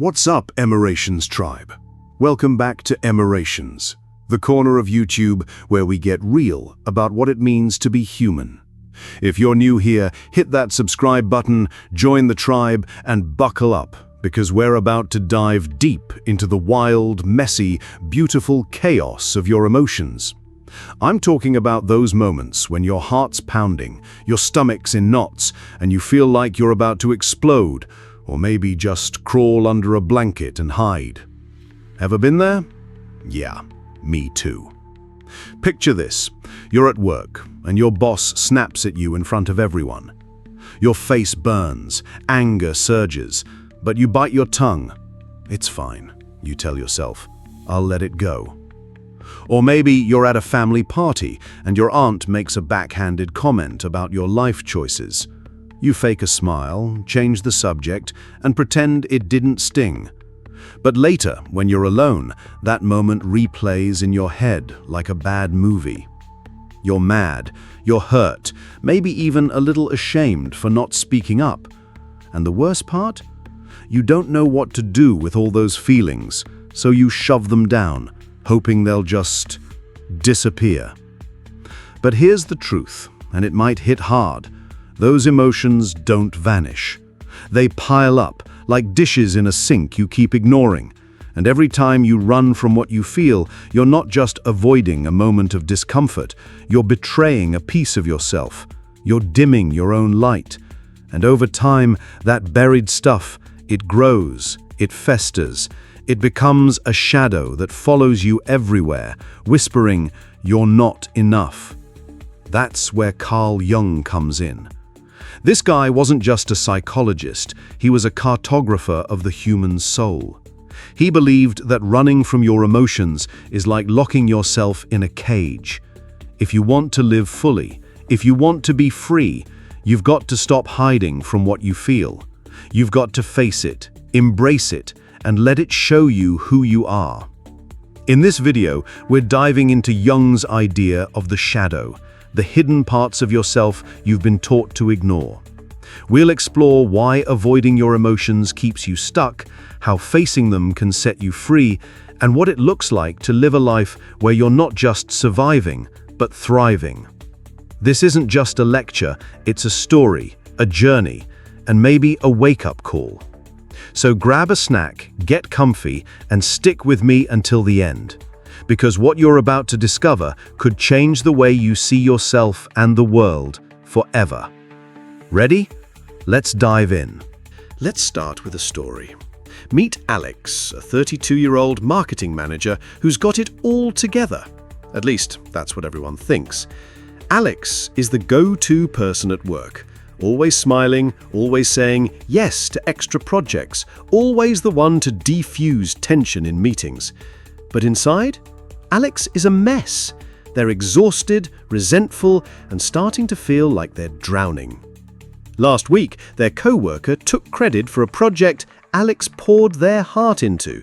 What's up, Emorations tribe? Welcome back to Emorations, the corner of YouTube where we get real about what it means to be human. If you're new here, hit that subscribe button, join the tribe, and buckle up, because we're about to dive deep into the wild, messy, beautiful chaos of your emotions. I'm talking about those moments when your heart's pounding, your stomach's in knots, and you feel like you're about to explode, or maybe just crawl under a blanket and hide. Ever been there? Yeah, me too. Picture this. You're at work, and your boss snaps at you in front of everyone. Your face burns, anger surges, but you bite your tongue. It's fine, you tell yourself. I'll let it go. Or maybe you're at a family party, and your aunt makes a backhanded comment about your life choices. You fake a smile, change the subject, and pretend it didn't sting. But later, when you're alone, that moment replays in your head like a bad movie. You're mad, you're hurt, maybe even a little ashamed for not speaking up. And the worst part? You don't know what to do with all those feelings, so you shove them down, hoping they'll just disappear. But here's the truth, and it might hit hard. Those emotions don't vanish. They pile up, like dishes in a sink you keep ignoring. And every time you run from what you feel, you're not just avoiding a moment of discomfort, you're betraying a piece of yourself. You're dimming your own light. And over time, that buried stuff, it grows, it festers, it becomes a shadow that follows you everywhere, whispering, "You're not enough." That's where Jung comes in. This guy wasn't just a psychologist, he was a cartographer of the human soul. He believed that running from your emotions is like locking yourself in a cage. If you want to live fully, if you want to be free, you've got to stop hiding from what you feel. You've got to face it, embrace it, and let it show you who you are. In this video, we're diving into Jung's idea of the shadow, the hidden parts of yourself you've been taught to ignore. We'll explore why avoiding your emotions keeps you stuck, how facing them can set you free, and what it looks like to live a life where you're not just surviving, but thriving. This isn't just a lecture, it's a story, a journey, and maybe a wake-up call. So grab a snack, get comfy, and stick with me until the end. Because what you're about to discover could change the way you see yourself and the world forever. Ready? Let's dive in. Let's start with a story. Meet Alex, a 32-year-old marketing manager who's got it all together. At least, that's what everyone thinks. Alex is the go-to person at work. Always smiling, always saying yes to extra projects, always the one to defuse tension in meetings. But inside, Alex is a mess. They're exhausted, resentful, and starting to feel like they're drowning. Last week, their co-worker took credit for a project Alex poured their heart into.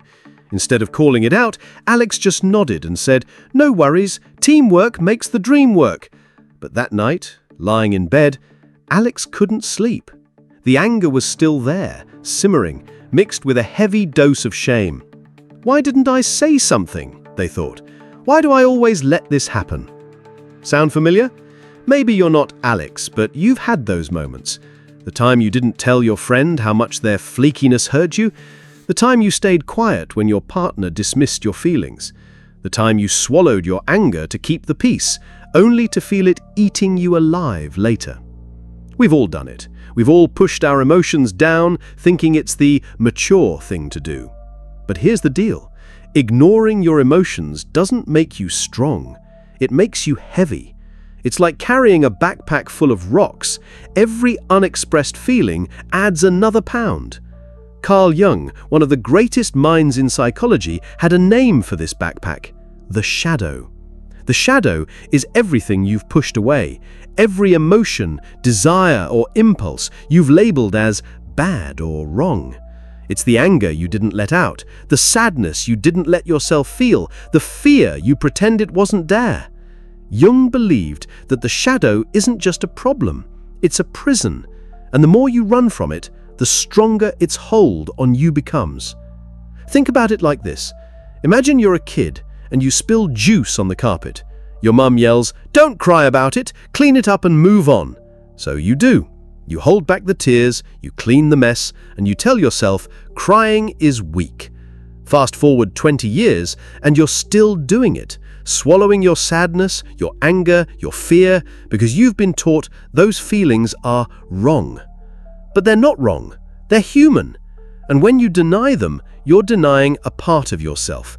Instead of calling it out, Alex just nodded and said, "No worries, teamwork makes the dream work." But that night, lying in bed, Alex couldn't sleep. The anger was still there, simmering, mixed with a heavy dose of shame. "Why didn't I say something?" they thought. "Why do I always let this happen?" Sound familiar? Maybe you're not Alex, but you've had those moments. The time you didn't tell your friend how much their flakiness hurt you. The time you stayed quiet when your partner dismissed your feelings. The time you swallowed your anger to keep the peace, only to feel it eating you alive later. We've all done it. We've all pushed our emotions down, thinking it's the mature thing to do. But here's the deal. Ignoring your emotions doesn't make you strong. It makes you heavy. It's like carrying a backpack full of rocks. Every unexpressed feeling adds another pound. Jung, one of the greatest minds in psychology, had a name for this backpack: the shadow. The shadow is everything you've pushed away. Every emotion, desire, or impulse you've labeled as bad or wrong. It's the anger you didn't let out, the sadness you didn't let yourself feel, the fear you pretend it wasn't there. Jung believed that the shadow isn't just a problem, it's a prison, and the more you run from it, the stronger its hold on you becomes. Think about it like this. Imagine you're a kid and you spill juice on the carpet. Your mum yells, "Don't cry about it, clean it up and move on." So you do. You hold back the tears, you clean the mess, and you tell yourself, crying is weak. Fast forward 20 years, and you're still doing it, swallowing your sadness, your anger, your fear, because you've been taught those feelings are wrong. But they're not wrong. They're human. And when you deny them, you're denying a part of yourself.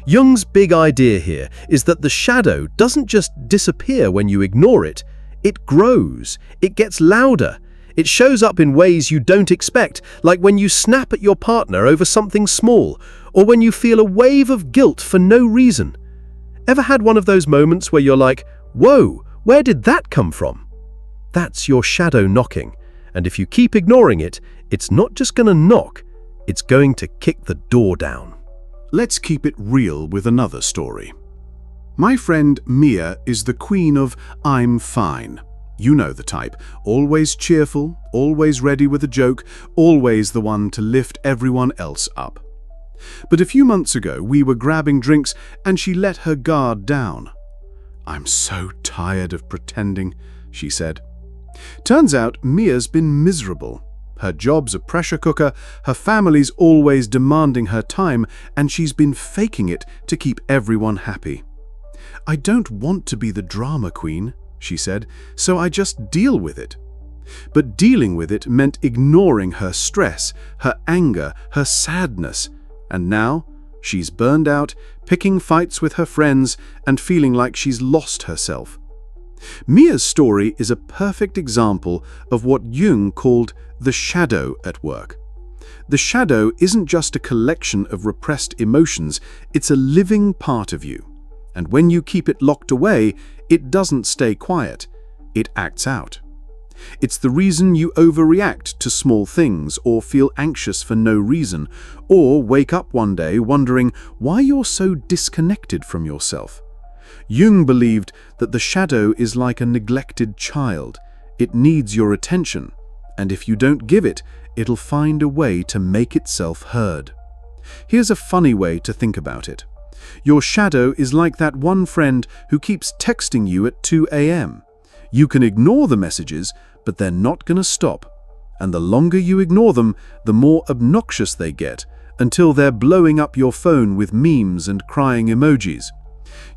Jung's big idea here is that the shadow doesn't just disappear when you ignore it. It grows. It gets louder. It shows up in ways you don't expect, like when you snap at your partner over something small, or when you feel a wave of guilt for no reason. Ever had one of those moments where you're like, "Whoa, where did that come from?" That's your shadow knocking. And if you keep ignoring it, it's not just going to knock, it's going to kick the door down. Let's keep it real with another story. My friend Mia is the queen of "I'm fine." You know the type, always cheerful, always ready with a joke, always the one to lift everyone else up. But a few months ago, we were grabbing drinks and she let her guard down. "I'm so tired of pretending," she said. Turns out Mia's been miserable. Her job's a pressure cooker, her family's always demanding her time, and she's been faking it to keep everyone happy. "I don't want to be the drama queen," she said, "so I just deal with it." But dealing with it meant ignoring her stress, her anger, her sadness. And now she's burned out, picking fights with her friends, and feeling like she's lost herself. Mia's story is a perfect example of what Jung called the shadow at work. The shadow isn't just a collection of repressed emotions, it's a living part of you. And when you keep it locked away, it doesn't stay quiet, it acts out. It's the reason you overreact to small things or feel anxious for no reason, or wake up one day wondering why you're so disconnected from yourself. Jung believed that the shadow is like a neglected child. It needs your attention, and if you don't give it, it'll find a way to make itself heard. Here's a funny way to think about it. Your shadow is like that one friend who keeps texting you at 2 a.m. You can ignore the messages, but they're not going to stop. And the longer you ignore them, the more obnoxious they get, until they're blowing up your phone with memes and crying emojis.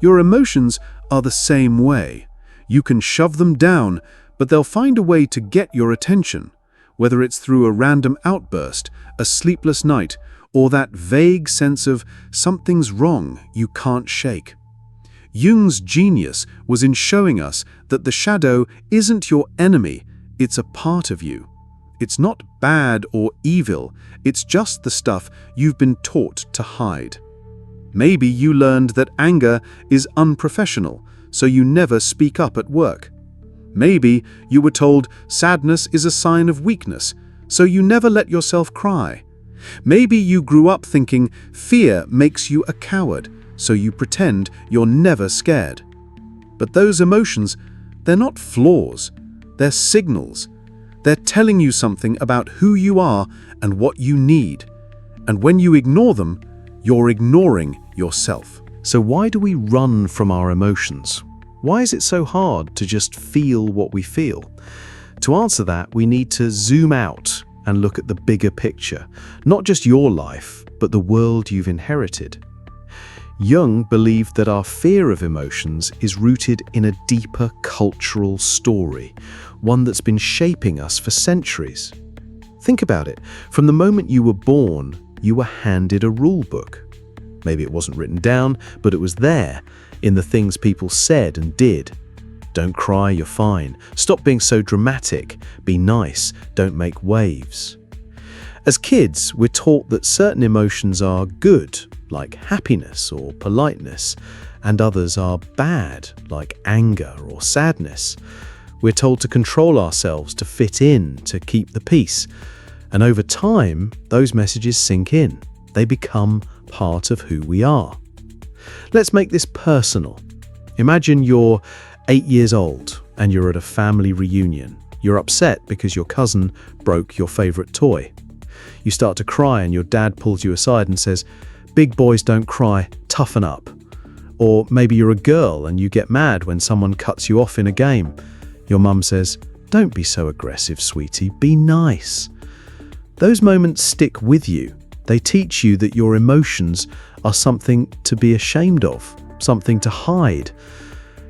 Your emotions are the same way. You can shove them down, but they'll find a way to get your attention, whether it's through a random outburst, a sleepless night, or that vague sense of something's wrong you can't shake. Jung's genius was in showing us that the shadow isn't your enemy, it's a part of you. It's not bad or evil, it's just the stuff you've been taught to hide. Maybe you learned that anger is unprofessional, so you never speak up at work. Maybe you were told sadness is a sign of weakness, so you never let yourself cry. Maybe you grew up thinking fear makes you a coward, so you pretend you're never scared. But those emotions, they're not flaws, they're signals. They're telling you something about who you are and what you need. And when you ignore them, you're ignoring yourself. So why do we run from our emotions? Why is it so hard to just feel what we feel? To answer that, we need to zoom out and look at the bigger picture, not just your life, but the world you've inherited. Jung believed that our fear of emotions is rooted in a deeper cultural story, one that's been shaping us for centuries. Think about it. From the moment you were born, you were handed a rule book. Maybe it wasn't written down, but it was there, in the things people said and did. Don't cry, you're fine. Stop being so dramatic. Be nice. Don't make waves. As kids, we're taught that certain emotions are good, like happiness or politeness, and others are bad, like anger or sadness. We're told to control ourselves, to fit in, to keep the peace. And over time, those messages sink in. They become part of who we are. Let's make this personal. Imagine you're 8 years old and you're at a family reunion. You're upset because your cousin broke your favorite toy. You start to cry and your dad pulls you aside and says, "Big boys don't cry, toughen up." Or maybe you're a girl and you get mad when someone cuts you off in a game. Your mum says, "Don't be so aggressive, sweetie, be nice." Those moments stick with you. They teach you that your emotions are something to be ashamed of, something to hide.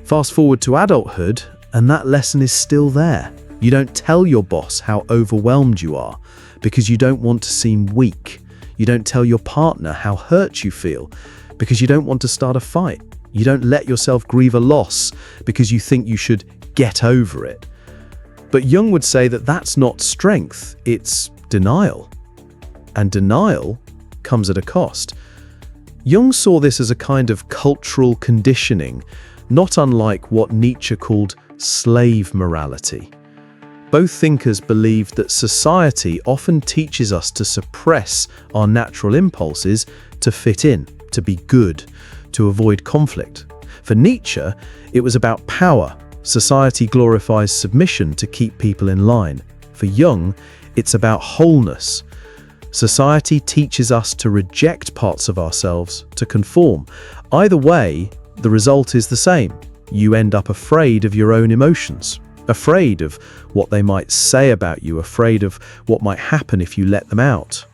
Fast forward to adulthood, and that lesson is still there. You don't tell your boss how overwhelmed you are because you don't want to seem weak. You don't tell your partner how hurt you feel because you don't want to start a fight. You don't let yourself grieve a loss because you think you should get over it. But Jung would say that that's not strength, it's denial. And denial comes at a cost. Jung saw this as a kind of cultural conditioning, not unlike what Nietzsche called slave morality. Both thinkers believed that society often teaches us to suppress our natural impulses to fit in, to be good, to avoid conflict. For Nietzsche, it was about power. Society glorifies submission to keep people in line. For Jung, it's about wholeness. Society teaches us to reject parts of ourselves, to conform. Either way, the result is the same. You end up afraid of your own emotions, afraid of what they might say about you, afraid of what might happen if you let them out.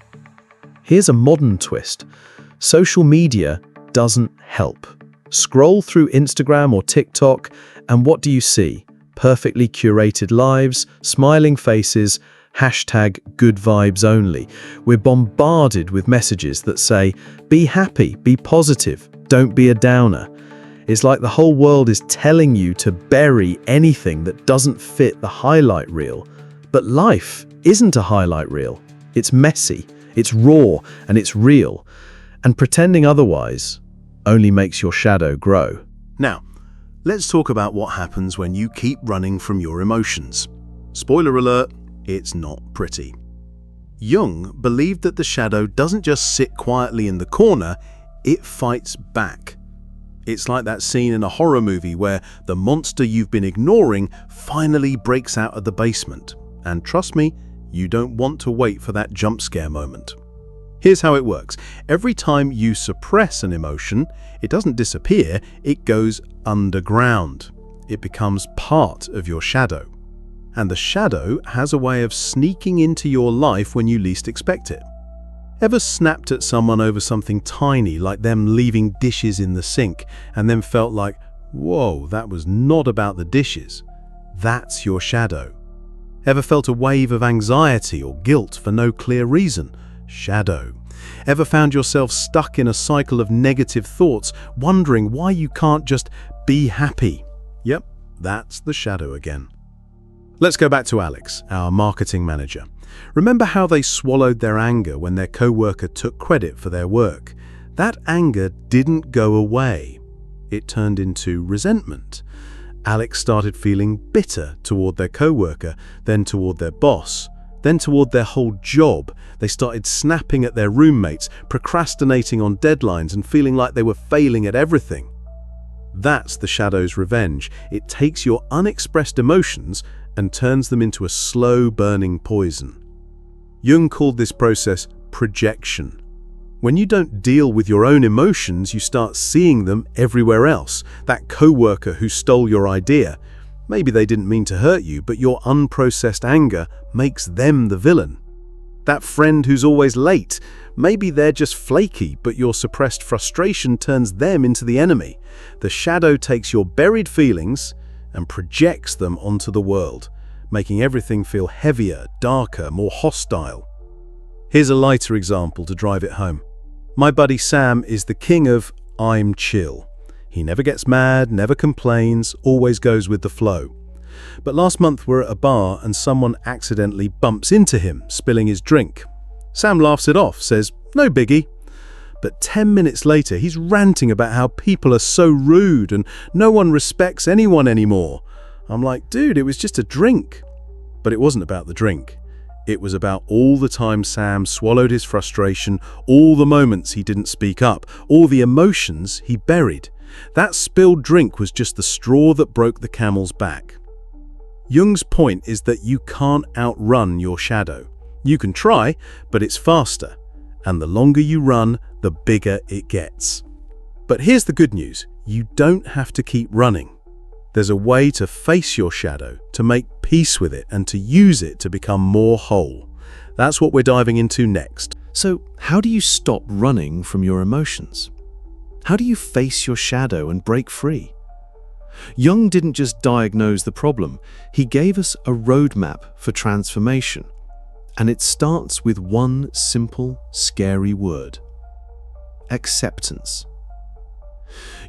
Here's a modern twist. Social media doesn't help. Scroll through Instagram or TikTok, and what do you see? Perfectly curated lives, smiling faces, hashtag good vibes only. We're bombarded with messages that say, be happy, be positive, don't be a downer. It's like the whole world is telling you to bury anything that doesn't fit the highlight reel. But life isn't a highlight reel. It's messy, it's raw, and it's real. And pretending otherwise only makes your shadow grow. Now, let's talk about what happens when you keep running from your emotions. Spoiler alert, it's not pretty. Jung believed that the shadow doesn't just sit quietly in the corner, it fights back. It's like that scene in a horror movie where the monster you've been ignoring finally breaks out of the basement. And trust me, you don't want to wait for that jump scare moment. Here's how it works. Every time you suppress an emotion, it doesn't disappear, it goes underground. It becomes part of your shadow. And the shadow has a way of sneaking into your life when you least expect it. Ever snapped at someone over something tiny, like them leaving dishes in the sink, and then felt like, whoa, that was not about the dishes? That's your shadow. Ever felt a wave of anxiety or guilt for no clear reason? Shadow. Ever found yourself stuck in a cycle of negative thoughts, wondering why you can't just be happy? Yep, that's the shadow again. Let's go back to Alex, our marketing manager. Remember how they swallowed their anger when their co-worker took credit for their work? That anger didn't go away. It turned into resentment. Alex started feeling bitter toward their co-worker, then toward their boss, then toward their whole job. They started snapping at their roommates, procrastinating on deadlines, and feeling like they were failing at everything. That's the shadow's revenge. It takes your unexpressed emotions and turns them into a slow burning poison. Jung called this process projection. When you don't deal with your own emotions, you start seeing them everywhere else. That co-worker who stole your idea. Maybe they didn't mean to hurt you, but your unprocessed anger makes them the villain. That friend who's always late. Maybe they're just flaky, but your suppressed frustration turns them into the enemy. The shadow takes your buried feelings and projects them onto the world, making everything feel heavier, darker, more hostile. Here's a lighter example to drive it home. My buddy Sam is the king of I'm chill. He never gets mad, never complains, always goes with the flow. But last month we're at a bar and someone accidentally bumps into him, spilling his drink. Sam laughs it off, says, "No biggie." But 10 minutes later, he's ranting about how people are so rude and no one respects anyone anymore. I'm like, dude, it was just a drink. But it wasn't about the drink. It was about all the time Sam swallowed his frustration, all the moments he didn't speak up, all the emotions he buried. That spilled drink was just the straw that broke the camel's back. Jung's point is that you can't outrun your shadow. You can try, but it's faster, and the longer you run, the bigger it gets. But here's the good news. You don't have to keep running. There's a way to face your shadow, to make peace with it, and to use it to become more whole. That's what we're diving into next. So, how do you stop running from your emotions? How do you face your shadow and break free? Jung didn't just diagnose the problem, he gave us a roadmap for transformation. And it starts with one simple, scary word: acceptance.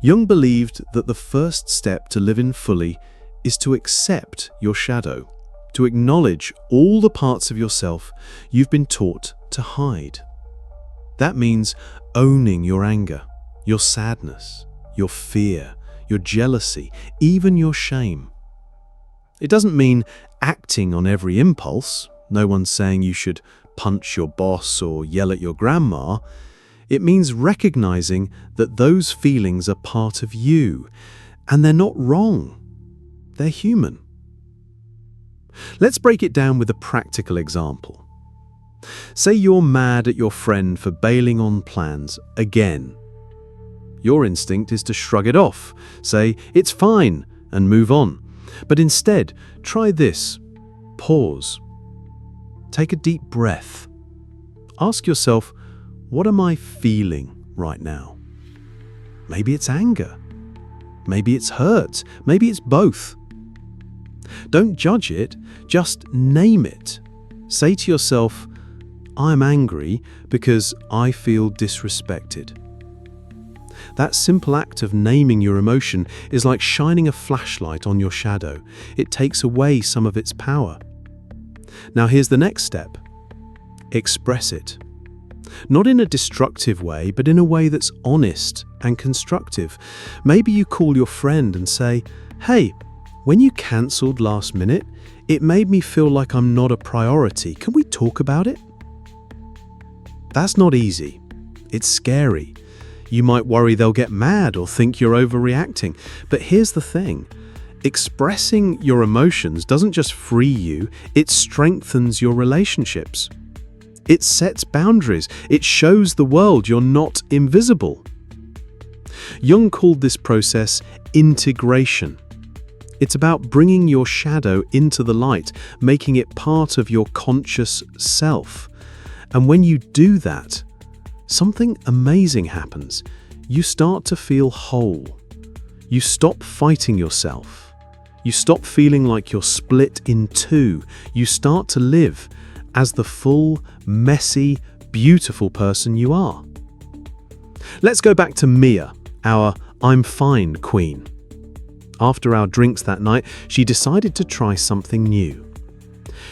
Jung believed that the first step to living fully is to accept your shadow, to acknowledge all the parts of yourself you've been taught to hide. That means owning your anger, your sadness, your fear, your jealousy, even your shame. It doesn't mean acting on every impulse. No one's saying you should punch your boss or yell at your grandma. It means recognizing that those feelings are part of you, and they're not wrong. They're human. Let's break it down with a practical example. Say you're mad at your friend for bailing on plans again. Your instinct is to shrug it off, say, "It's fine," and move on. But instead, try this. Pause. Take a deep breath. Ask yourself, what am I feeling right now? Maybe it's anger. Maybe it's hurt. Maybe it's both. Don't judge it, just name it. Say to yourself, I'm angry because I feel disrespected. That simple act of naming your emotion is like shining a flashlight on your shadow. It takes away some of its power. Now here's the next step. Express it. Not in a destructive way, but in a way that's honest and constructive. Maybe you call your friend and say, "Hey, when you cancelled last minute, it made me feel like I'm not a priority. Can we talk about it?" That's not easy. It's scary. You might worry they'll get mad or think you're overreacting. But here's the thing. Expressing your emotions doesn't just free you, it strengthens your relationships. It sets boundaries. It shows the world you're not invisible. Jung called this process integration. It's about bringing your shadow into the light, making it part of your conscious self. And when you do that, something amazing happens. You start to feel whole. You stop fighting yourself. You stop feeling like you're split in two. You start to live as the full, messy, beautiful person you are. Let's go back to Mia, our I'm fine queen. After our drinks that night, she decided to try something new.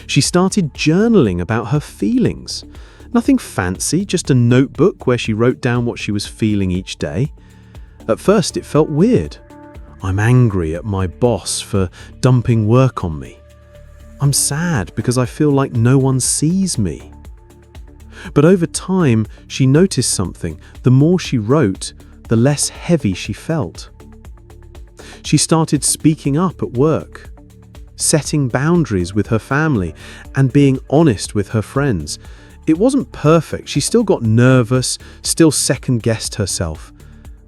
She started journaling about her feelings. Nothing fancy, just a notebook where she wrote down what she was feeling each day. At first, it felt weird. I'm angry at my boss for dumping work on me. I'm sad because I feel like no one sees me. But over time, she noticed something. The more she wrote, the less heavy she felt. She started speaking up at work, setting boundaries with her family, and being honest with her friends. It wasn't perfect. She still got nervous, still second-guessed herself,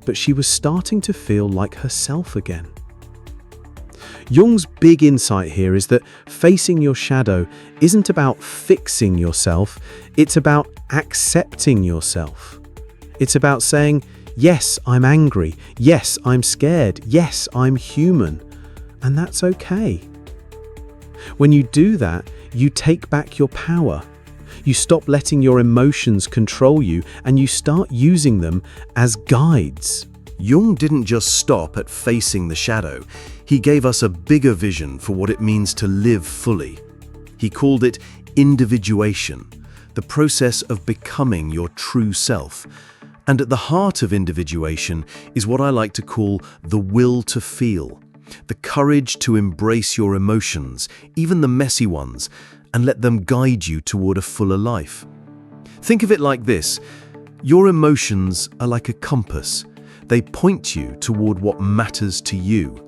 but she was starting to feel like herself again. Jung's big insight here is that facing your shadow isn't about fixing yourself, it's about accepting yourself. It's about saying, yes, I'm angry, yes, I'm scared, yes, I'm human, and that's okay. When you do that, you take back your power. You stop letting your emotions control you, and you start using them as guides. Jung didn't just stop at facing the shadow. He gave us a bigger vision for what it means to live fully. He called it individuation, the process of becoming your true self. And at the heart of individuation is what I like to call the will to feel, the courage to embrace your emotions, even the messy ones, and let them guide you toward a fuller life. Think of it like this. Your emotions are like a compass. They point you toward what matters to you.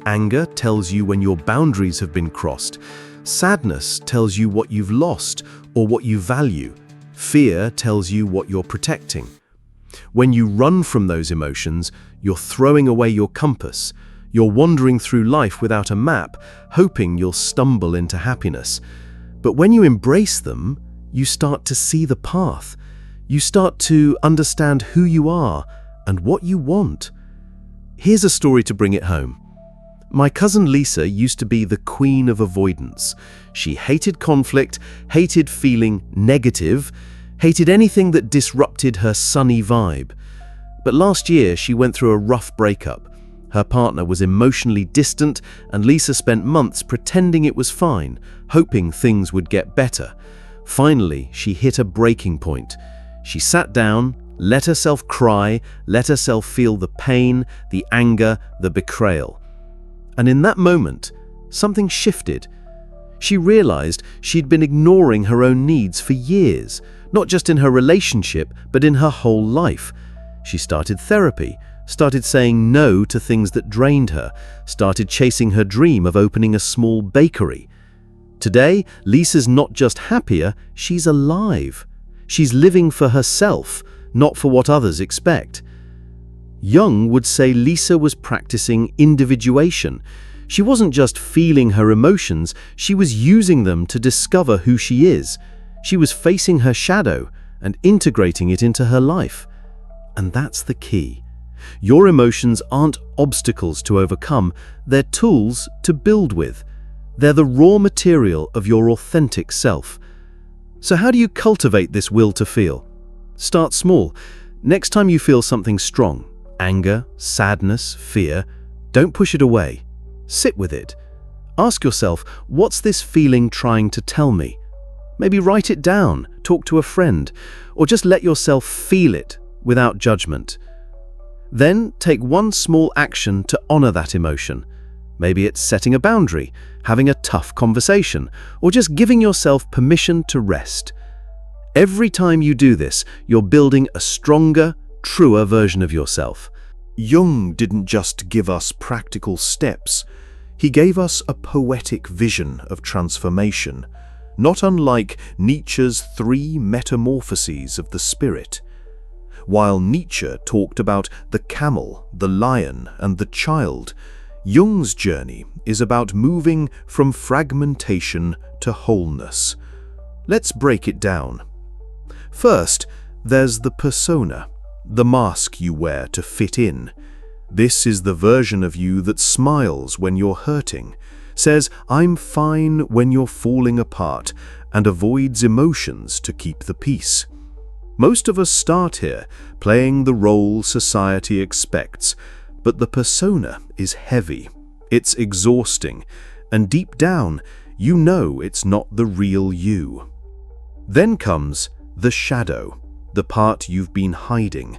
Anger tells you when your boundaries have been crossed. Sadness tells you what you've lost or what you value. Fear tells you what you're protecting. When you run from those emotions, you're throwing away your compass. You're wandering through life without a map, hoping you'll stumble into happiness. But when you embrace them, you start to see the path. You start to understand who you are and what you want. Here's a story to bring it home. My cousin Lisa used to be the queen of avoidance. She hated conflict, hated feeling negative, hated anything that disrupted her sunny vibe. But last year, she went through a rough breakup. Her partner was emotionally distant, and Lisa spent months pretending it was fine, hoping things would get better. Finally, she hit a breaking point. She sat down, let herself cry, let herself feel the pain, the anger, the betrayal. And in that moment, something shifted. She realized she'd been ignoring her own needs for years, not just in her relationship, but in her whole life. She started therapy, started saying no to things that drained her, started chasing her dream of opening a small bakery. Today, Lisa's not just happier, she's alive. She's living for herself, not for what others expect. Jung would say Lisa was practicing individuation. She wasn't just feeling her emotions, she was using them to discover who she is. She was facing her shadow and integrating it into her life. And that's the key. Your emotions aren't obstacles to overcome, they're tools to build with. They're the raw material of your authentic self. So how do you cultivate this will to feel? Start small. Next time you feel something strong, anger, sadness, fear, don't push it away. Sit with it. Ask yourself, what's this feeling trying to tell me? Maybe write it down, talk to a friend, or just let yourself feel it without judgment. Then take one small action to honor that emotion. Maybe it's setting a boundary, having a tough conversation, or just giving yourself permission to rest. Every time you do this, you're building a stronger, truer version of yourself. Jung didn't just give us practical steps, he gave us a poetic vision of transformation, not unlike Nietzsche's 3 metamorphoses of the spirit. While Nietzsche talked about the camel, the lion, and the child, Jung's journey is about moving from fragmentation to wholeness. Let's break it down. First, there's the persona, the mask you wear to fit in. This is the version of you that smiles when you're hurting, says I'm fine when you're falling apart, and avoids emotions to keep the peace. Most of us start here, playing the role society expects, but the persona is heavy, it's exhausting, and deep down, you know it's not the real you. Then comes the shadow, the part you've been hiding.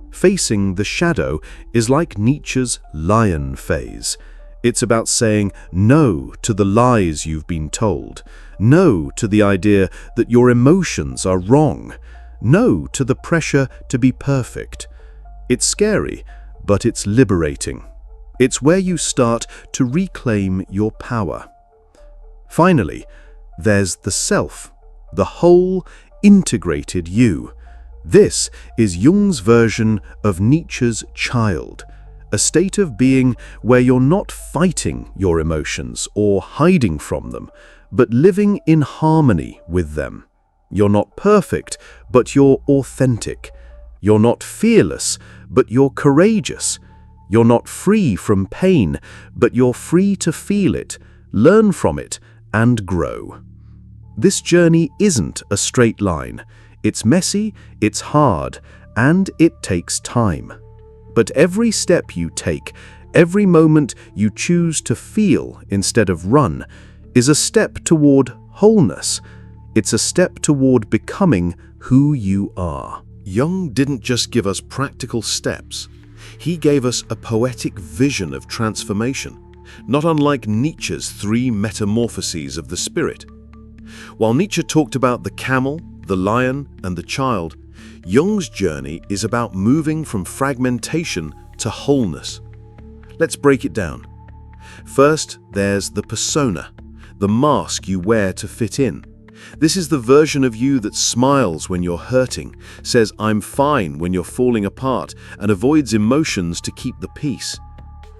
Facing the shadow is like Nietzsche's lion phase. It's about saying no to the lies you've been told, no to the idea that your emotions are wrong, no to the pressure to be perfect. It's scary, but it's liberating. It's where you start to reclaim your power. Finally, there's the self, the whole, integrated you. This is Jung's version of Nietzsche's child, a state of being where you're not fighting your emotions or hiding from them, but living in harmony with them. You're not perfect, but you're authentic. You're not fearless, but you're courageous. You're not free from pain, but you're free to feel it, learn from it, and grow. This journey isn't a straight line. It's messy, it's hard, and it takes time. But every step you take, every moment you choose to feel instead of run, is a step toward wholeness. It's a step toward becoming who you are. Jung didn't just give us practical steps. He gave us a poetic vision of transformation, not unlike Nietzsche's 3 metamorphoses of the spirit. While Nietzsche talked about the camel, the lion, and the child, Jung's journey is about moving from fragmentation to wholeness. Let's break it down. First, there's the persona, the mask you wear to fit in. This is the version of you that smiles when you're hurting, says I'm fine when you're falling apart, and avoids emotions to keep the peace.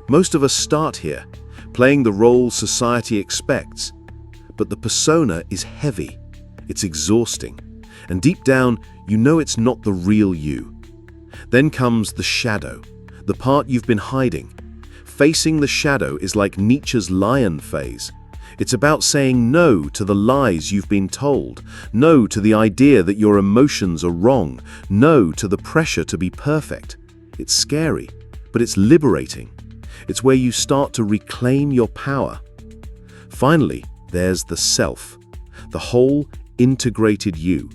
Most of us start here, playing the role society expects. But the persona is heavy, it's exhausting, and deep down, you know it's not the real you. Then comes the shadow, the part you've been hiding. Facing the shadow is like Nietzsche's lion phase. It's about saying no to the lies you've been told, no to the idea that your emotions are wrong, no to the pressure to be perfect. It's scary, but it's liberating. It's where you start to reclaim your power. Finally, there's the self, the whole integrated you.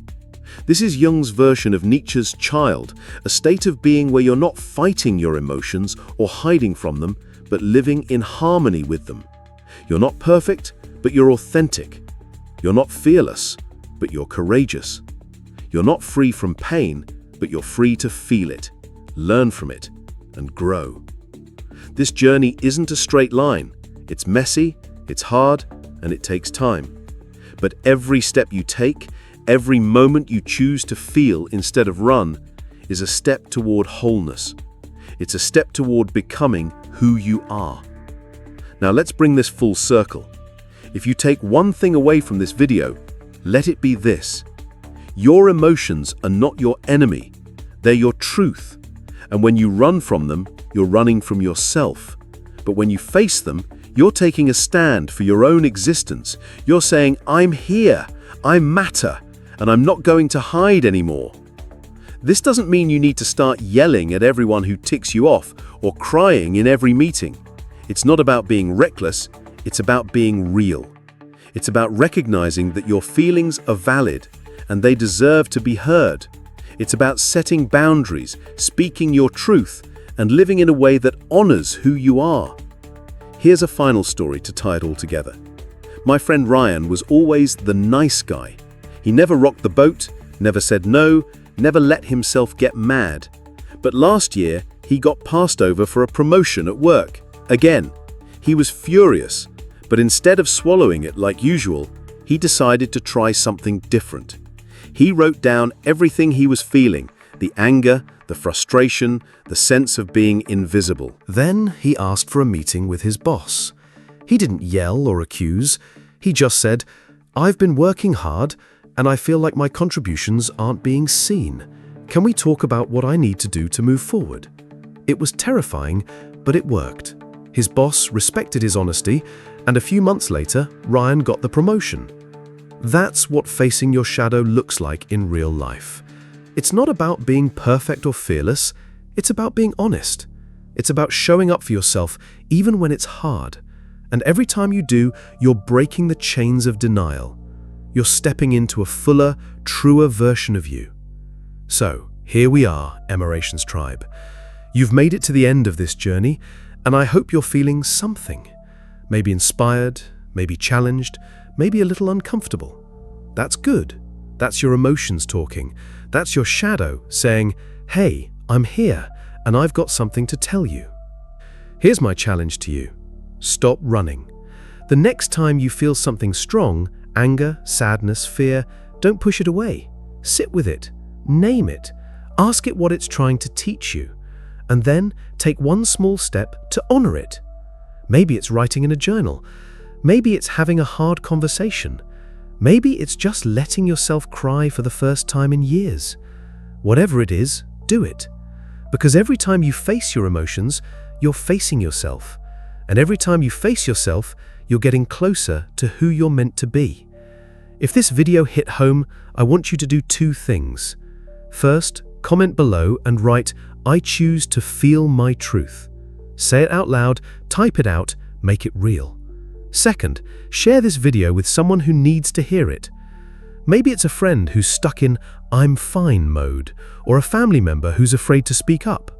This is Jung's version of Nietzsche's child, a state of being where you're not fighting your emotions or hiding from them, but living in harmony with them. You're not perfect, but you're authentic. You're not fearless, but you're courageous. You're not free from pain, but you're free to feel it, learn from it, and grow. This journey isn't a straight line. It's messy, it's hard, and it takes time. But every step you take, every moment you choose to feel instead of run, is a step toward wholeness. It's a step toward becoming who you are. Now let's bring this full circle. If you take one thing away from this video, let it be this. Your emotions are not your enemy. They're your truth. And when you run from them, you're running from yourself. But when you face them, you're taking a stand for your own existence. You're saying, I'm here, I matter, and I'm not going to hide anymore. This doesn't mean you need to start yelling at everyone who ticks you off or crying in every meeting. It's not about being reckless, it's about being real. It's about recognizing that your feelings are valid and they deserve to be heard. It's about setting boundaries, speaking your truth, and living in a way that honors who you are. Here's a final story to tie it all together. My friend Ryan was always the nice guy. He never rocked the boat, never said no, never let himself get mad. But last year, he got passed over for a promotion at work. Again, he was furious, but instead of swallowing it like usual, he decided to try something different. He wrote down everything he was feeling, the anger, the frustration, the sense of being invisible. Then he asked for a meeting with his boss. He didn't yell or accuse. He just said, "I've been working hard, and I feel like my contributions aren't being seen. Can we talk about what I need to do to move forward?" It was terrifying, but it worked. His boss respected his honesty, and a few months later, Ryan got the promotion. That's what facing your shadow looks like in real life. It's not about being perfect or fearless, it's about being honest. It's about showing up for yourself even when it's hard. And every time you do, you're breaking the chains of denial. You're stepping into a fuller, truer version of you. So, here we are, Emorations Tribe. You've made it to the end of this journey, and I hope you're feeling something. Maybe inspired, maybe challenged, maybe a little uncomfortable. That's good. That's your emotions talking. That's your shadow saying, "Hey, I'm here, and I've got something to tell you." Here's my challenge to you. Stop running. The next time you feel something strong, anger, sadness, fear, don't push it away. Sit with it. Name it. Ask it what it's trying to teach you. And then take one small step to honor it. Maybe it's writing in a journal. Maybe it's having a hard conversation. Maybe it's just letting yourself cry for the first time in years. Whatever it is, do it. Because every time you face your emotions, you're facing yourself. And every time you face yourself, you're getting closer to who you're meant to be. If this video hit home, I want you to do two things. First, comment below and write, "I choose to feel my truth." Say it out loud, type it out, make it real. Second, share this video with someone who needs to hear it. Maybe it's a friend who's stuck in "I'm fine" mode, or a family member who's afraid to speak up.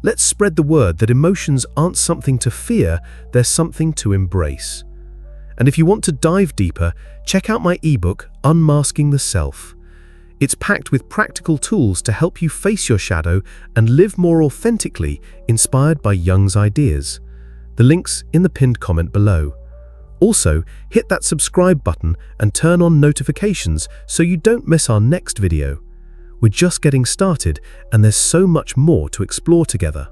Let's spread the word that emotions aren't something to fear, they're something to embrace. And if you want to dive deeper, check out my ebook, Unmasking the Self. It's packed with practical tools to help you face your shadow and live more authentically, inspired by Jung's ideas. The link's in the pinned comment below. Also, hit that subscribe button and turn on notifications so you don't miss our next video. We're just getting started, and there's so much more to explore together.